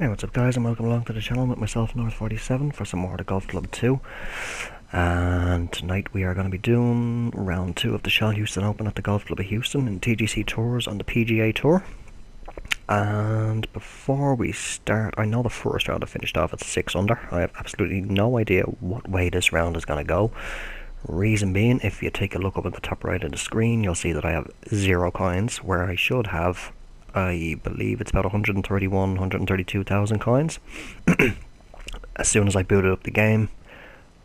Hey, what's up guys, and welcome along to the channel with myself, North47, for some more of the Golf Club 2. And tonight we are going to be doing round 2 of the Shell Houston Open at the Golf Club of Houston in TGCTOURS on the PGA Tour. And before we start, I know the first round I finished off at 6 under. I have absolutely no idea what way this round is going to go. Reason being, if you take a look up at the top right of the screen, you'll see that I have 0 coins, where I should have, I believe it's about 132,000 coins. As soon as I booted up the game,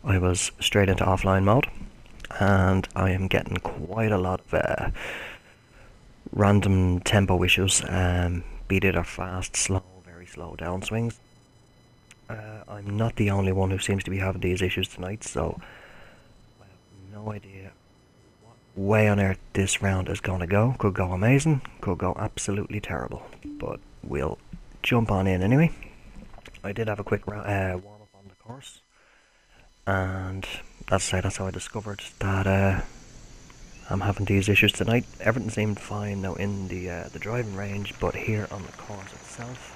I was straight into offline mode, and I am getting quite a lot of random tempo issues, be it fast, slow, very slow downswings. I'm not the only one who seems to be having these issues tonight, so I have no idea way on earth this round is going to go. Could go amazing, could go absolutely terrible, but we'll jump on in anyway. I did have a quick warm up on the course, and that's how I discovered that I'm having these issues tonight. Everything seemed fine now in the driving range, but here on the course itself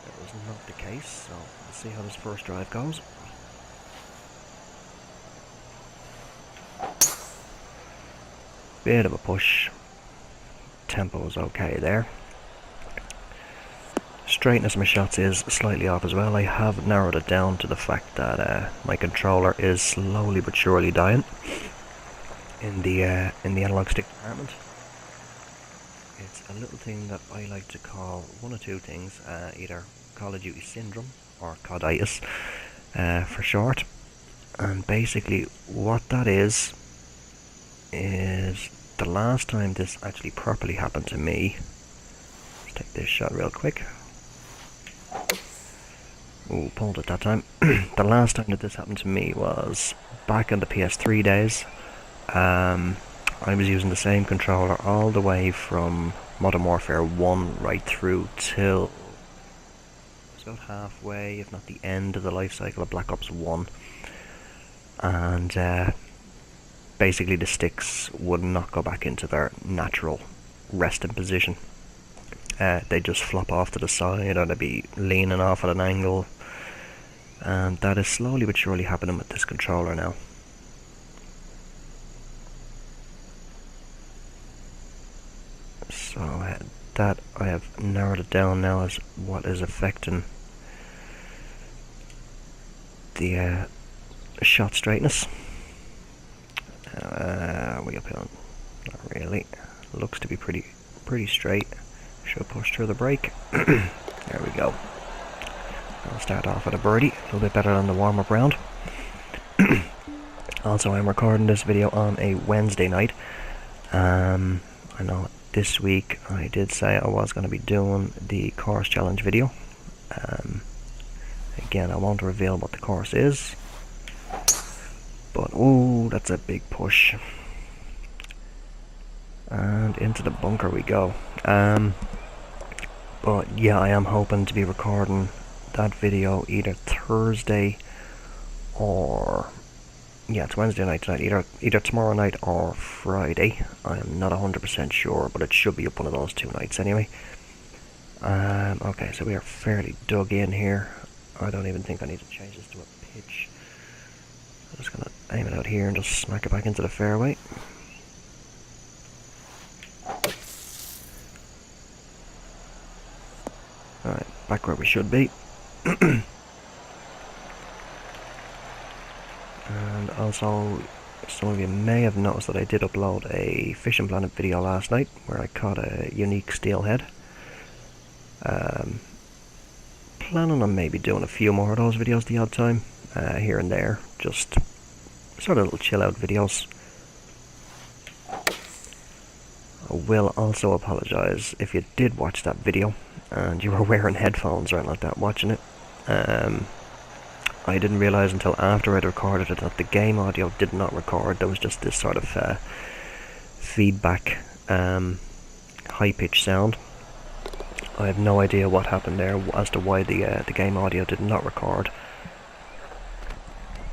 that was not the case. So let's see how this first drive goes. Bit of a push. Tempo is okay there. Straightness of my shots is slightly off as well. I have narrowed it down to the fact that my controller is slowly but surely dying in the analog stick department. It's a little thing that I like to call one or two things, either Call of Duty syndrome or coditis for short. And basically what that is the last time this actually properly happened to me. Let's take this shot real quick. Ooh, pulled it that time. The last time that this happened to me was back in the PS3 days. I was using the same controller all the way from Modern Warfare 1 right through till about halfway, if not the end of the life cycle of Black Ops 1. And basically the sticks would not go back into their natural resting position. They just flop off to the side, or they'd be leaning off at an angle, and that is slowly but surely happening with this controller now. So that I have narrowed it down now as what is affecting the shot straightness. We uphill? Not really. Looks to be pretty straight. Should push through the brake. There we go. I'll start off with a birdie, a little bit better than the warm-up round. Also, I'm recording this video on a Wednesday night. I know this week I did say I was going to be doing the course challenge video. Again, I won't reveal what the course is, but oh, that's a big push. And into the bunker we go. But yeah, I am hoping to be recording that video either Thursday or, yeah, it's Wednesday night tonight, either tomorrow night or Friday. I'm not 100% sure, but it should be up one of those 2 nights anyway. Okay, so we are fairly dug in here. I don't even think I need to change this to a pitch. I'm just gonna aim it out here and just smack it back into the fairway. Alright, back where we should be. And also, some of you may have noticed that I did upload a Fishing Planet video last night where I caught a unique steelhead. Planning on maybe doing a few more of those videos the odd time, here and there, just sort of little chill out videos. I will also apologise if you did watch that video and you were wearing headphones or anything like that watching it. I didn't realise until after I'd recorded it that the game audio did not record. There was just this sort of feedback, high-pitched sound. I have no idea what happened there as to why the game audio did not record.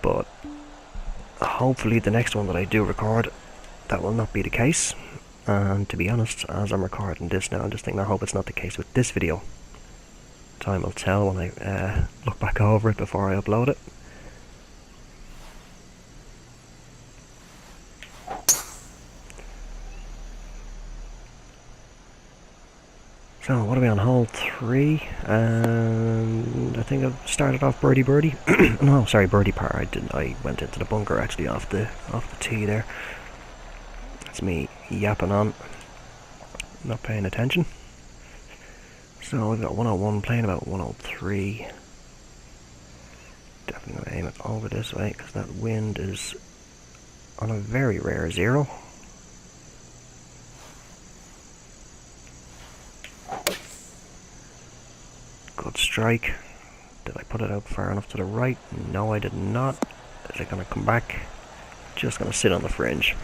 But hopefully the next one that I do record, that will not be the case. And to be honest, as I'm recording this now, I'm just thinking I hope it's not the case with this video. time will tell when I look back over it before I upload it. So what are we on, hole 3? And I think I've started off birdie. No, sorry, birdie par. I went into the bunker actually off the tee there. That's me yapping on, not paying attention. So we've got 101 playing about 103. Definitely gonna aim it over this way because that wind is on a very rare 0. Good strike. Did I put it out far enough to the right? No, I did not. Is it going to come back? Just going to sit on the fringe.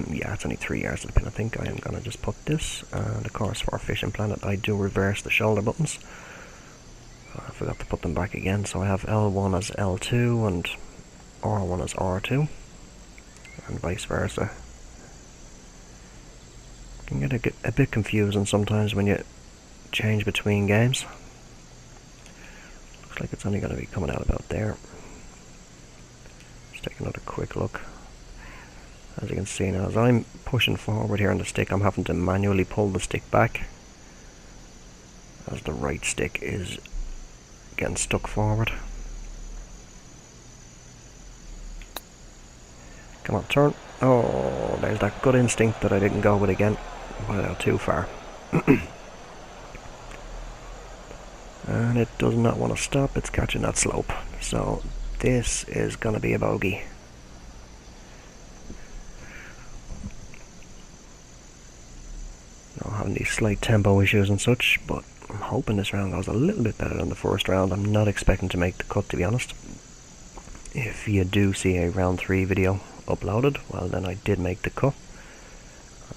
Yeah, it's only 3 yards to the pin. I think I am going to just put this. And of course, for Fishing Planet, I do reverse the shoulder buttons. I forgot to put them back again. So I have L1 as L2 and R1 as R2. And vice versa. Can get a bit confusing sometimes when you change between games. Looks like it's only going to be coming out about there. Let's take another quick look. As you can see now, as I'm pushing forward here on the stick, I'm having to manually pull the stick back, as the right stick is getting stuck forward. Come on, turn. Oh, there's that good instinct that I didn't go with again. Put it out too far. And it does not want to stop, it's catching that slope. So this is going to be a bogey. I'm having these slight tempo issues and such, but I'm hoping this round goes a little bit better than the first round. I'm not expecting to make the cut, to be honest. If you do see a round 3 video uploaded, well then I did make the cut.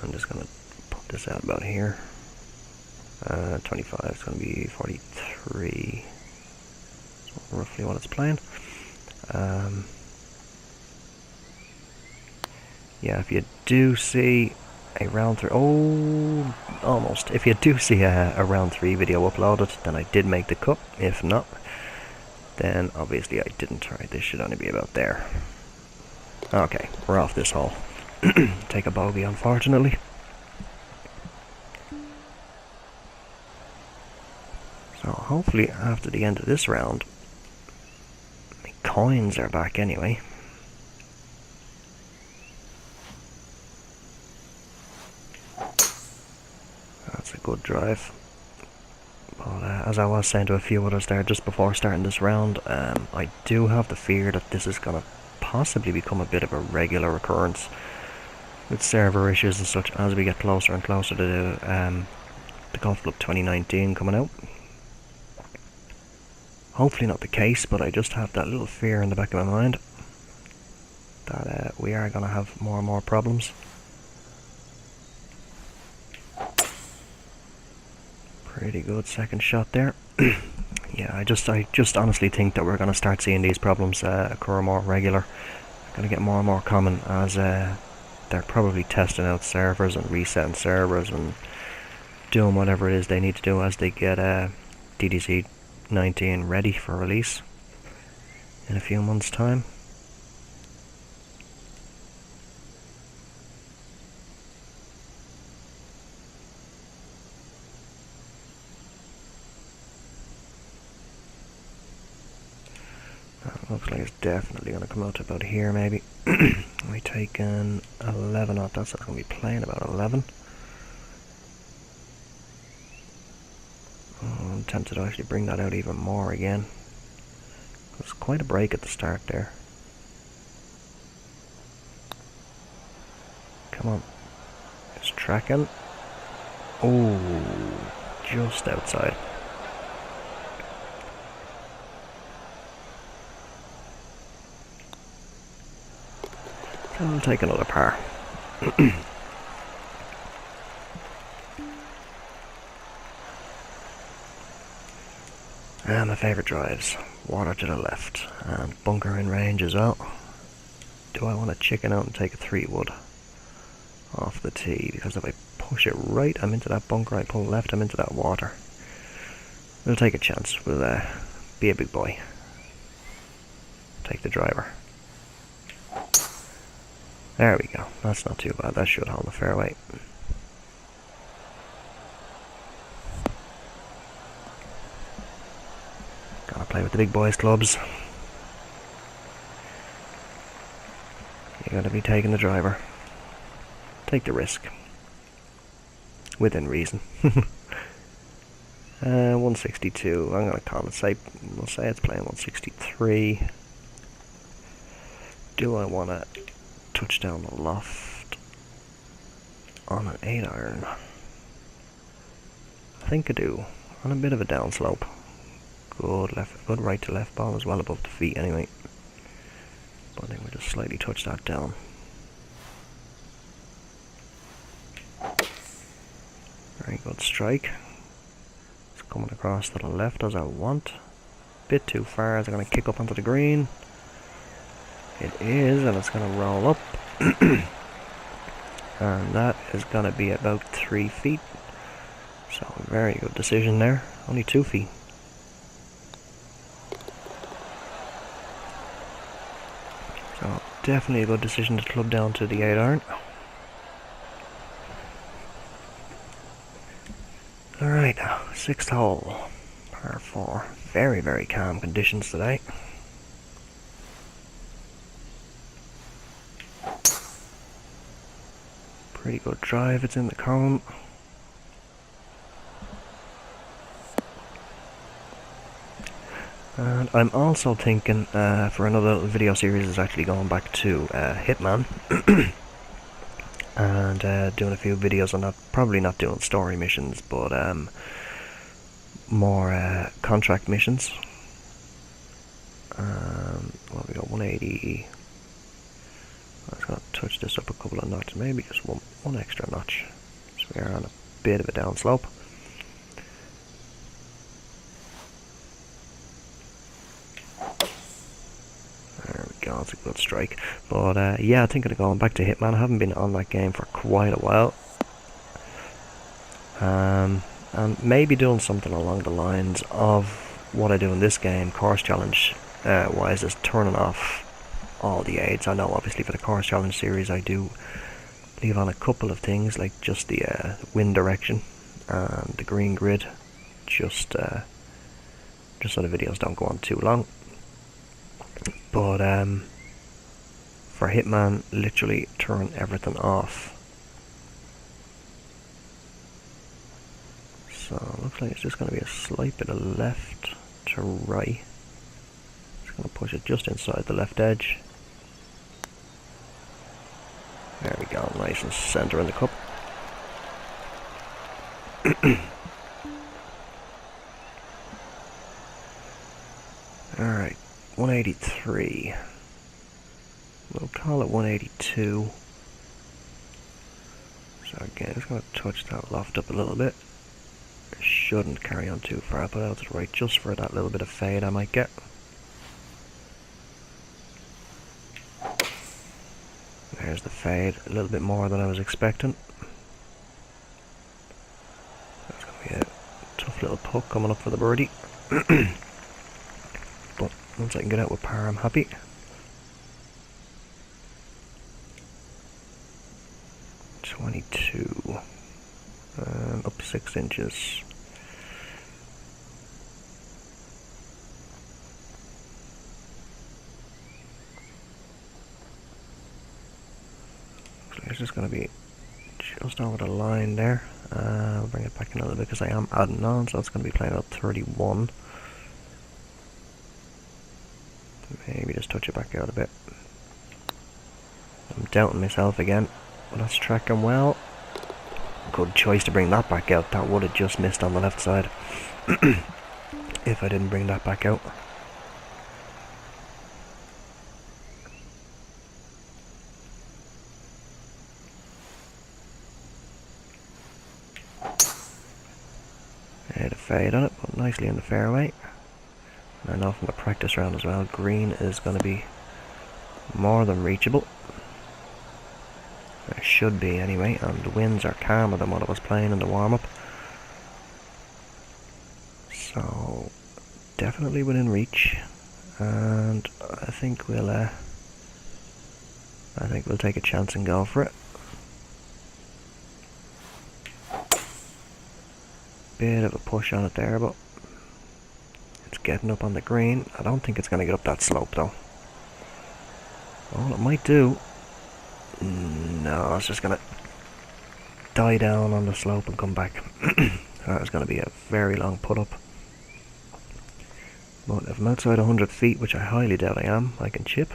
I'm just going to put this out about here. 25 is going to be 43. That's roughly what it's playing. Yeah, if you do see a round 3, oh, almost. If you do see a round 3 video uploaded, then I did make the cut. If not, then obviously I didn't try. This should only be about there. Okay, we're off this hole. Take a bogey, unfortunately. So hopefully after the end of this round, my coins are back anyway. That's a good drive. But as I was saying to a few others there just before starting this round, I do have the fear that this is going to possibly become a bit of a regular occurrence with server issues and such as we get closer and closer to the Golf Club 2019 coming out. Hopefully not the case, but I just have that little fear in the back of my mind that we are going to have more and more problems. Pretty good second shot there. Yeah, I just honestly think that we're going to start seeing these problems occur more regular. They're going to get more and more common as they're probably testing out servers and resetting servers and doing whatever it is they need to do as they get TGCTOURS ready for release in a few months' time. Looks like it's definitely going to come out to about here, maybe. We take an 11 off. That's going to be playing about 11. Oh, I'm tempted to actually bring that out even more again. It's quite a break at the start there. Come on. It's tracking. Oh, just outside. I'll take another par. And my favourite drives. Water to the left. And bunker in range as well. Do I want to chicken out and take a 3-wood off the tee? Because if I push it right, I'm into that bunker. I pull left, I'm into that water. We'll take a chance. We'll be a big boy. Take the driver. There we go. That's not too bad. That should hold the fairway. Gotta play with the big boys clubs. You gotta be taking the driver. Take the risk. Within reason. 162. I'm gonna call it. We'll say it's playing 163. Do I wanna touch down the loft on an 8-iron? I think I do. On a bit of a downslope. Good right to left ball as well above the feet anyway. But I think we'll just slightly touch that down. Very good strike. It's coming across to the left as I want. Bit too far. Is it going to kick up onto the green? It is, and it's going to roll up. And that is going to be about 3 feet. So, very good decision there. Only 2 feet. So, definitely a good decision to club down to the 8-iron. Alright, 6th hole. Par 4. Very, very calm conditions today. Pretty good drive, it's in the cone. And I'm also thinking for another video series is actually going back to Hitman. And doing a few videos on that. Probably not doing story missions, but more contract missions. Well, we got 180. I was going to touch this up a couple of notches, maybe just one extra notch. So we are on a bit of a downslope. There we go, it's a good strike. But yeah, I think I'm going back to Hitman. I haven't been on that game for quite a while. And maybe doing something along the lines of what I do in this game, course challenge wise, is turning off all the aids. I know obviously for the course challenge series I do leave on a couple of things, like just the wind direction and the green grid, just so the videos don't go on too long. But for Hitman, literally turn everything off. So it looks like it's just going to be a slight bit of left to right. Just going to push it just inside the left edge. There we go, nice and centre in the cup. Alright, 183. We'll call it 182. So again, just going to touch that loft up a little bit. It shouldn't carry on too far, but out to the right just for that little bit of fade I might get. There's the fade, a little bit more than I was expecting. That's going to be a tough little putt coming up for the birdie. But once I can get out with par, I'm happy. .22. Up 6 inches. It's just going to be just over the line there. I'll bring it back in a little bit because I am adding on, so it's going to be playing about 31. Maybe just touch it back out a bit. I'm doubting myself again, but that's tracking well. Good choice to bring that back out. That would have just missed on the left side if I didn't bring that back out. Had a fade on it, but nicely in the fairway. And I know from the practice round as well, green is going to be more than reachable. There should be anyway, and the winds are calmer than what I was playing in the warm-up. So definitely within reach, and I think we'll take a chance and go for it. Bit of a push on it there, but it's getting up on the green. I don't think it's going to get up that slope though. Well, it might do. No, it's just going to die down on the slope and come back. That is going to be a very long put up. But if I'm outside 100 feet, which I highly doubt I am, I can chip.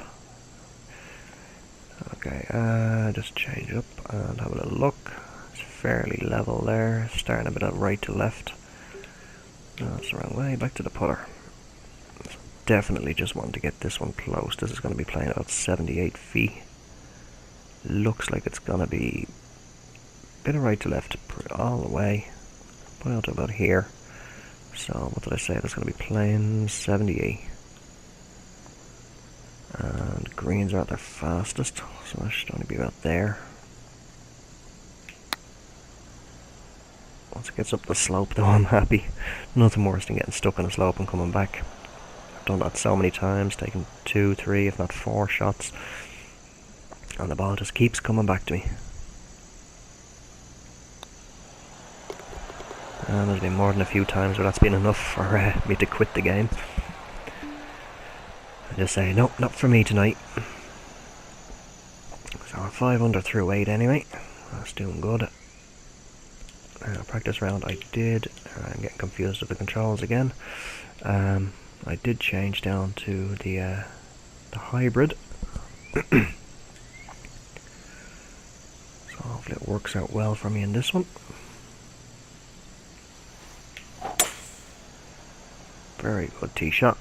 Okay, just change up and have a little look. It's fairly level there, starting a bit of right to left. No, that's the wrong way, back to the putter. Definitely just want to get this one close. This is going to be playing about 78 feet. Looks like it's going to be a bit of right to left all the way. Put out to about here. So what did I say? That's going to be playing 78. And greens are at their fastest, so that should only be about there. Once it gets up the slope though, I'm happy. Nothing worse than getting stuck on a slope and coming back. I've done that so many times, taken 2, 3, if not 4 shots, and the ball just keeps coming back to me. And there's been more than a few times where that's been enough for me to quit the game. I just say, nope, not for me tonight. So we're 5 under through 8 anyway. That's doing good. Practice round I did. I'm getting confused with the controls again. I did change down to the hybrid. So hopefully it works out well for me in this one. Very good tee shot.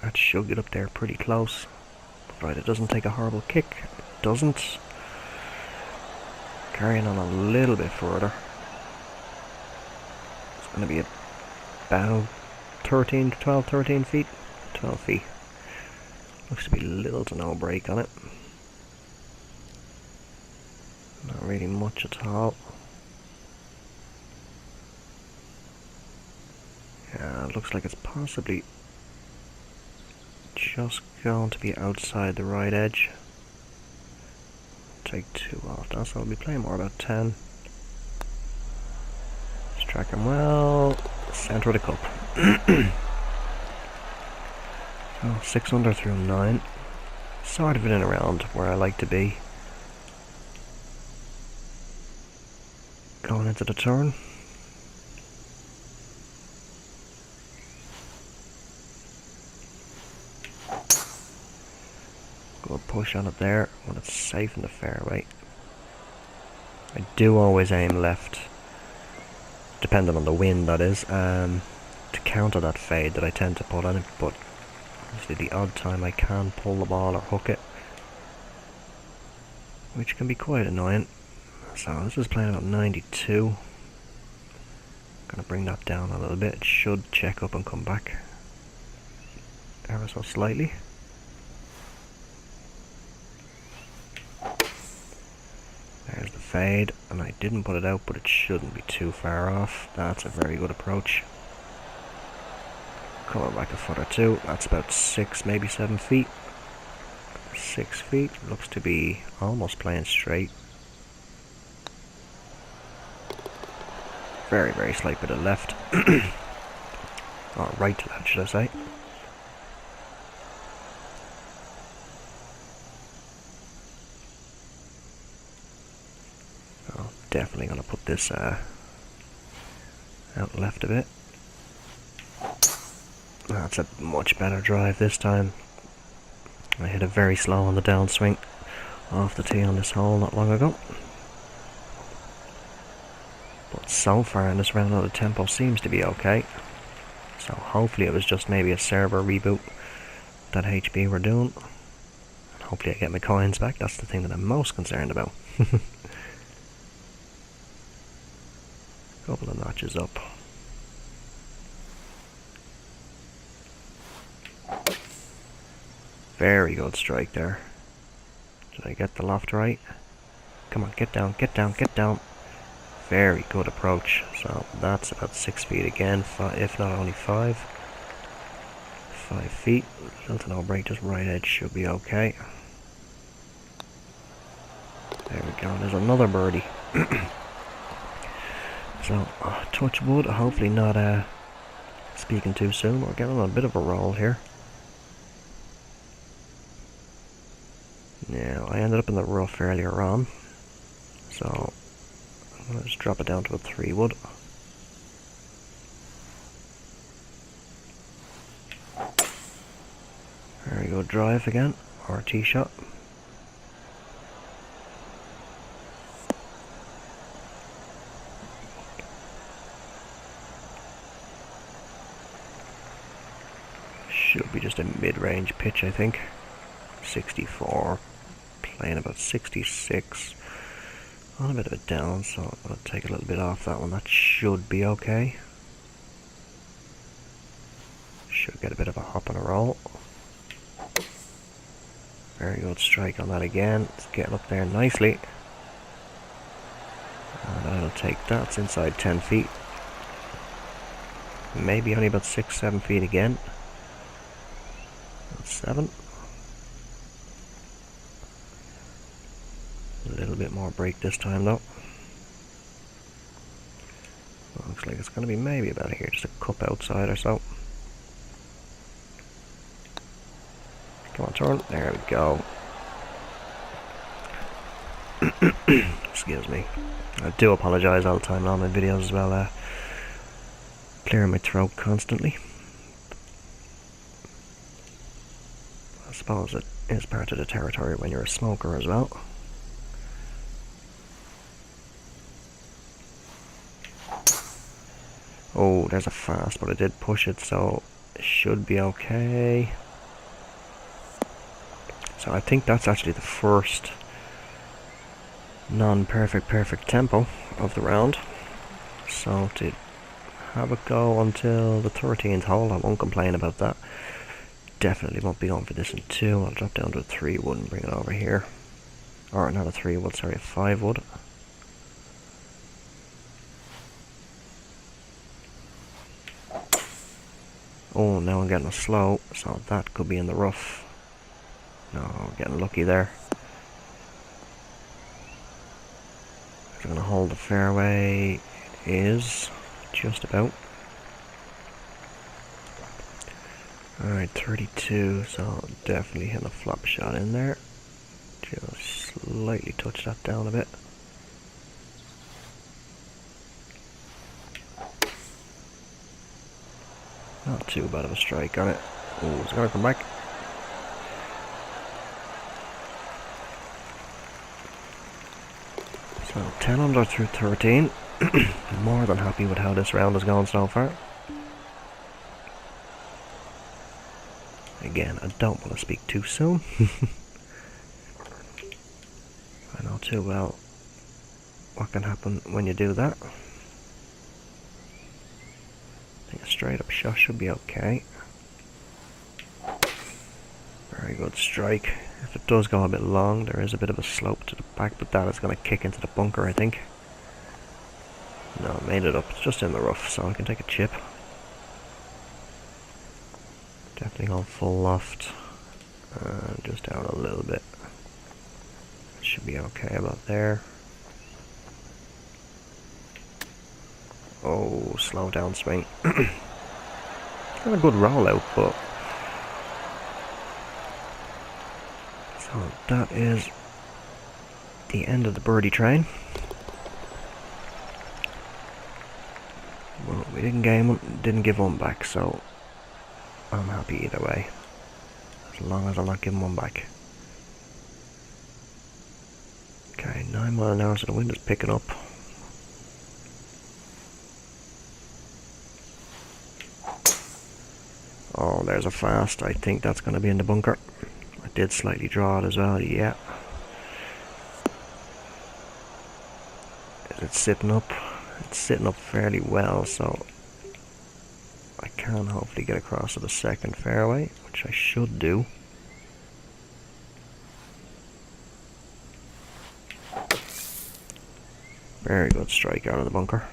That should get up there pretty close. Right, it doesn't take a horrible kick. It doesn't. Carrying on a little bit further. It's going to be about 12, 13 feet. 12 feet. Looks to be little to no break on it. Not really much at all. Yeah, it looks like it's possibly just going to be outside the right edge. Take 2 off that, so I'll be playing more about 10. Just track him well. Centre of the cup. So 6 under through 9. Sort of in and around where I like to be. Going into the turn. Good push on it there when it's safe in the fairway. I do always aim left, depending on the wind that is, to counter that fade that I tend to put on it, but obviously the odd time I can pull the ball or hook it, which can be quite annoying. So this is playing about 92. Gonna bring that down a little bit. It should check up and come back ever so slightly. There's the fade, and I didn't put it out, but it shouldn't be too far off. That's a very good approach. Coming back a foot or two. That's about 6, maybe 7 feet. 6 feet. Looks to be almost playing straight. Very, very slight bit of left. Or right to left, should I say. Oh, definitely going to put this out left a bit. That's a much better drive this time. I hit it very slow on the downswing off the tee on this hole not long ago. But so far in this round, the tempo seems to be okay. So hopefully it was just maybe a server reboot that HB were doing. And hopefully I get my coins back. That's the thing that I'm most concerned about. Couple of notches up. Very good strike there. Did I get the loft right? Come on, get down, get down, get down. Very good approach. So that's about 6 feet again, if not only 5. 5 feet. Little to no break, just right edge should be okay. There we go, there's another birdie. So, touch wood, hopefully not speaking too soon. We're getting on a bit of a roll here. Now, I ended up in the rough earlier on, so I'm going to just drop it down to a 3 wood. There we go, drive again, or tee shot. Should be just a mid-range pitch, I think. 64, playing about 66. On a bit of a down, so I'm going to take a little bit off that one. That should be okay. Should get a bit of a hop and a roll. Very good strike on that again. It's getting up there nicely. And I'll take that. It's inside 10 feet. Maybe only about 6-7 feet again. That's 7. A little bit more break this time though. Looks like it's going to be maybe about here, just a cup outside or so. Come on, turn. There we go. Excuse me. I do apologise all the time on my videos as well. Clearing my throat constantly. I suppose it is part of the territory when you're a smoker as well. Oh, there's a fast, but I did push it, so it should be okay. So I think that's actually the first non-perfect tempo of the round. So to have it go until the 13th hole, I won't complain about that. Definitely won't be going for this in 2. I'll drop down to a 3 wood and bring it over here. Or not a 3 wood, sorry, a 5 wood. Oh, now I'm getting a slow, so that could be in the rough. No, getting lucky there. Is it going to hold the fairway? It is, just about. Alright, 32, so definitely hitting a flop shot in there. Just slightly touch that down a bit. Not too bad of a strike on it. Oh, it's going to come back. So 10 under through 13. More than happy with how this round has gone so far. Again, I don't want to speak too soon. I know too well what can happen when you do that. I think a straight up shot should be okay. Very good strike. If it does go a bit long, there is a bit of a slope to the back, but that is going to kick into the bunker, I think. No, made it up. It's just in the rough, so I can take a chip. Definitely going full loft. Just out a little bit. Should be okay about there. Oh, slow down swing. Got a good rollout, but... So that is the end of the birdie train. Well, we didn't give one back, so I'm happy either way. As long as I'm not giving one back. Okay, 9 mile an hour, so the wind is picking up. Oh, there's a fast. I think that's going to be in the bunker. I did slightly draw it as well, yeah. Is it sitting up? It's sitting up fairly well, so I can hopefully get across to the second fairway, which I should do. Very good strike out of the bunker.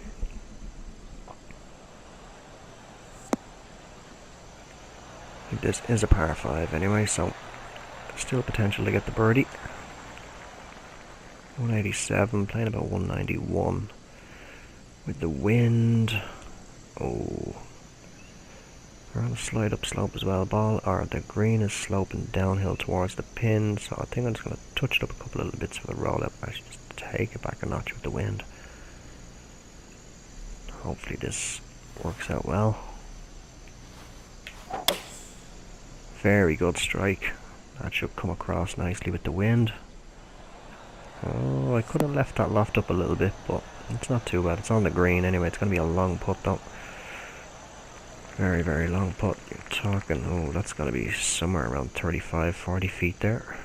I think this is a par 5 anyway, so still potential to get the birdie. 187, playing about 191. With the wind, oh, we're on a slide up slope as well. The green is sloping downhill towards the pin, so I think I'm just going to touch it up a couple of little bits for the roll up. Actually, just take it back a notch with the wind. Hopefully this works out well. Very good strike. That should come across nicely with the wind. Oh, I could have left that loft up a little bit, but it's not too bad. It's on the green anyway. It's going to be a long putt though. Very, very long putt. You're talking, oh, that's going to be somewhere around 35, 40 feet there.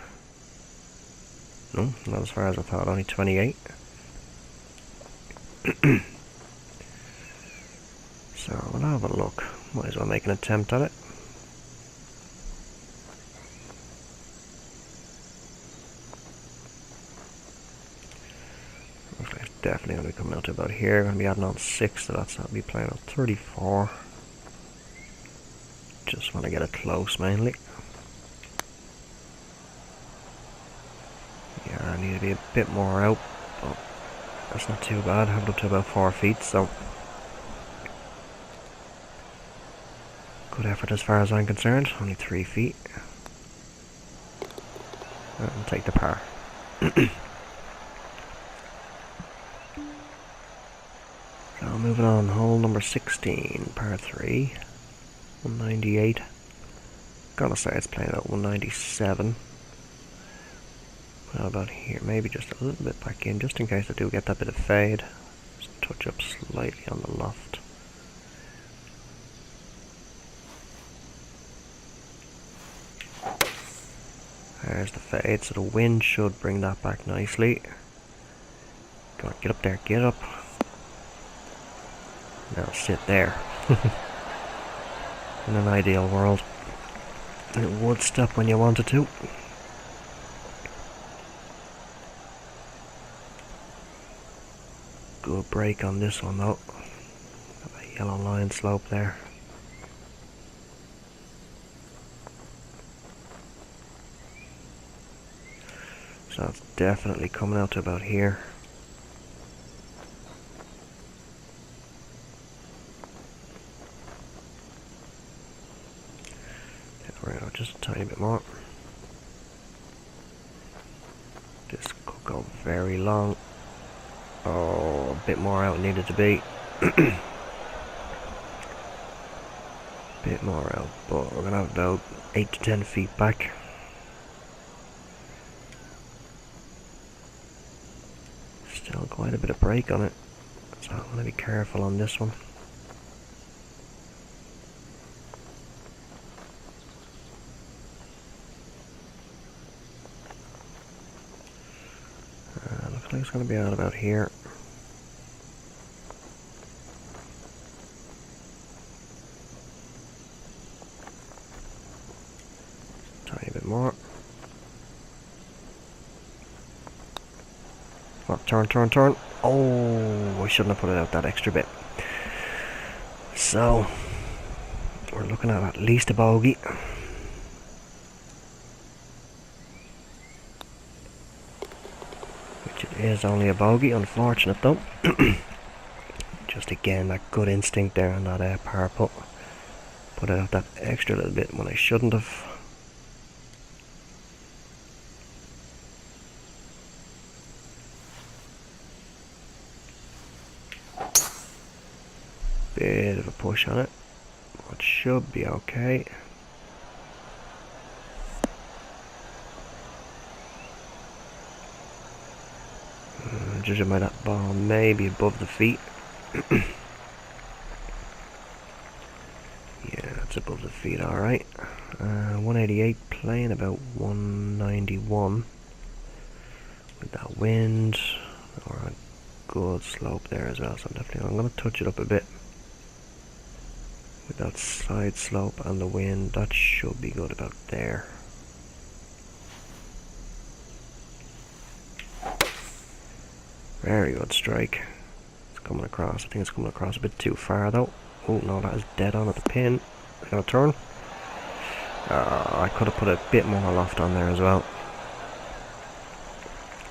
No, not as far as I thought, only 28. So we'll have a look. Might as well make an attempt at it. Definitely going to be coming out to about here. Going to be adding on 6 to that, so I'll be playing on 34. Just want to get it close mainly. Yeah, I need to be a bit more out, but that's not too bad. I have it up to about 4 feet, so good effort as far as I'm concerned. Only 3 feet. I'll take the par. So moving on, hole number 16, par 3, 198. Gonna say it's playing out 197. How about here? Maybe just a little bit back in, just in case I do get that bit of fade. Just touch up slightly on the loft. There's the fade, so the wind should bring that back nicely. Go on, get up there, get up. Now sit there. In an ideal world, it would stop when you wanted to. Good break on this one though. Got a yellow line slope there. So it's definitely coming out to about here. Just a tiny bit more. This could go very long. Oh, a bit more out needed to be. Bit more out, but we're gonna have about 8 to 10 feet back. Still quite a bit of break on it, so I'm gonna be careful on this one. Looks like it's going to be out about here. Tiny bit more. Oh, turn. Oh, I shouldn't have put it out that extra bit. So, we're looking at least a bogey. It is only a bogey, unfortunate though. Just again, that good instinct there on that par putt. Put out that extra little bit when I shouldn't have. Bit of a push on it. It should be okay. Judging by that ball, maybe above the feet. Yeah, it's above the feet, alright. 188, playing about 191. With that wind, or a good slope there as well, so I'm going to touch it up a bit. With that side slope and the wind, that should be good about there. Very good strike. It's coming across. I think it's coming across a bit too far though. Oh no, that is dead on at the pin. I'm gonna turn. I could have put a bit more loft on there as well.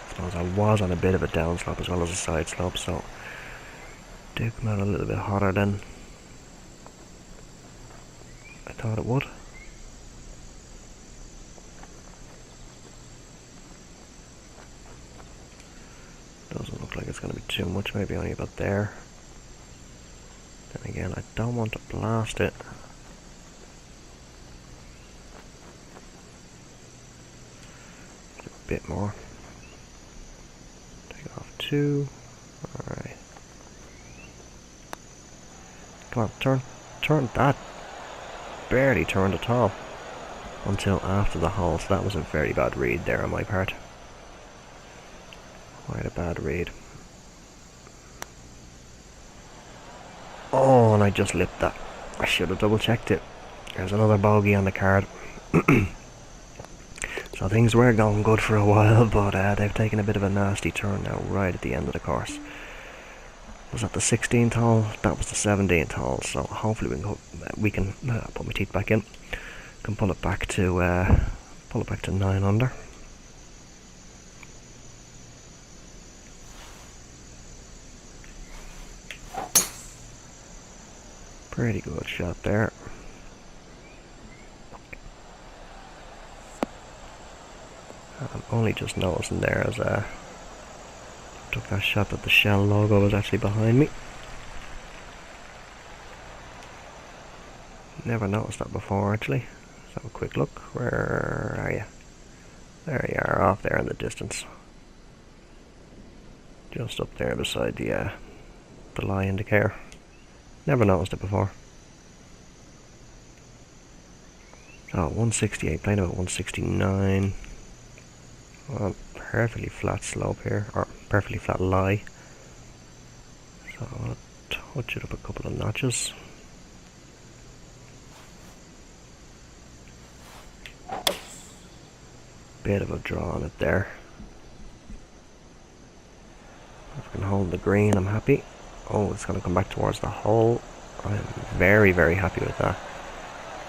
I suppose I was on a bit of a down slope as well as a side slope, so did come out a little bit hotter than I thought it would. Doesn't look like it's going to be too much, maybe only about there. Then again, I don't want to blast it. Give a bit more. Take off 2. Alright. Come on, turn. Turn that. Barely turned at all. Until after the hole, so that was a very bad read there on my part. Quite a bad read. Oh, and I just lipped that. I should have double checked it. There's another bogey on the card. So things were going good for a while, but they've taken a bit of a nasty turn now right at the end of the course. Was that the 16th hole? That was the 17th hole, so hopefully we can put my teeth back in. Can pull it back to 9 under. Pretty good shot there. I'm only just noticing there as I took that shot that the Shell logo was actually behind me. Never noticed that before actually. Let's have a quick look. Where are you? There you are, off there in the distance. Just up there beside the lie indicator. Never noticed it before. So 168, playing about 169. Well, perfectly flat slope here, or perfectly flat lie. So I'll touch it up a couple of notches. Bit of a draw on it there. If I can hold the green, I'm happy. Oh, it's going to come back towards the hole. I'm very, very happy with that.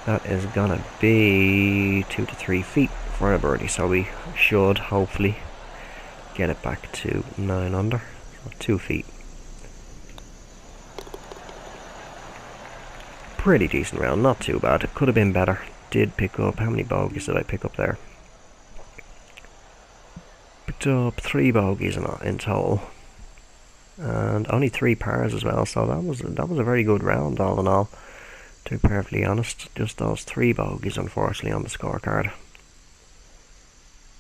That is going to be 2 to 3 feet for a birdie, so we should hopefully get it back to 9 under. So 2 feet. Pretty decent round, not too bad. It could have been better. Did pick up, how many bogeys did I pick up there? Picked up 3 bogeys in total. And only 3 pars as well, so that was a very good round all in all, to be perfectly honest. Just those 3 bogeys unfortunately on the scorecard,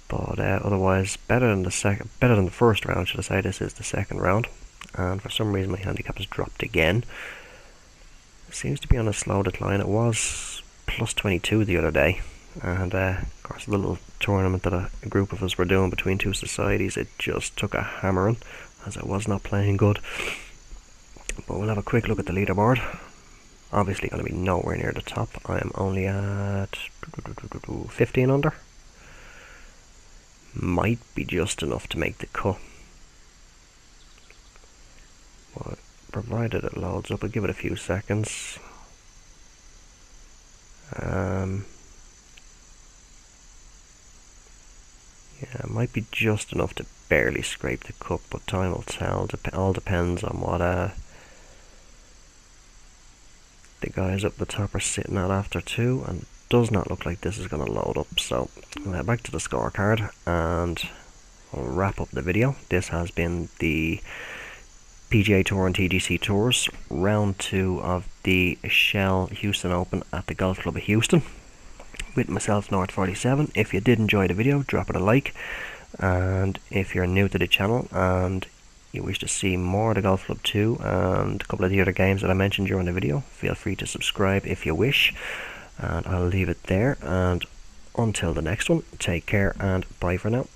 but otherwise better than the first round, should I say. This is the second round, and for some reason my handicap has dropped again. It seems to be on a slow decline. It was plus 22 the other day, and of course the little tournament that a group of us were doing between 2 societies, it just took a hammering, as I was not playing good. But we'll have a quick look at the leaderboard. Obviously going to be nowhere near the top. I am only at 15 under. Might be just enough to make the cut. But provided it loads up, I'll give it a few seconds. Yeah, it might be just enough to barely scrape the cup, but time will tell. All depends on what the guys up the top are sitting at after 2, and it does not look like this is going to load up. So we'll head back to the scorecard and I'll wrap up the video. This has been the PGA Tour and TGC Tours round 2 of the Shell Houston Open at the Golf Club of Houston, with myself, North 47. If you did enjoy the video, drop it a like, and if you're new to the channel and you wish to see more of the Golf Club 2 and a couple of the other games that I mentioned during the video, feel free to subscribe if you wish, and I'll leave it there. And until the next one, take care and bye for now.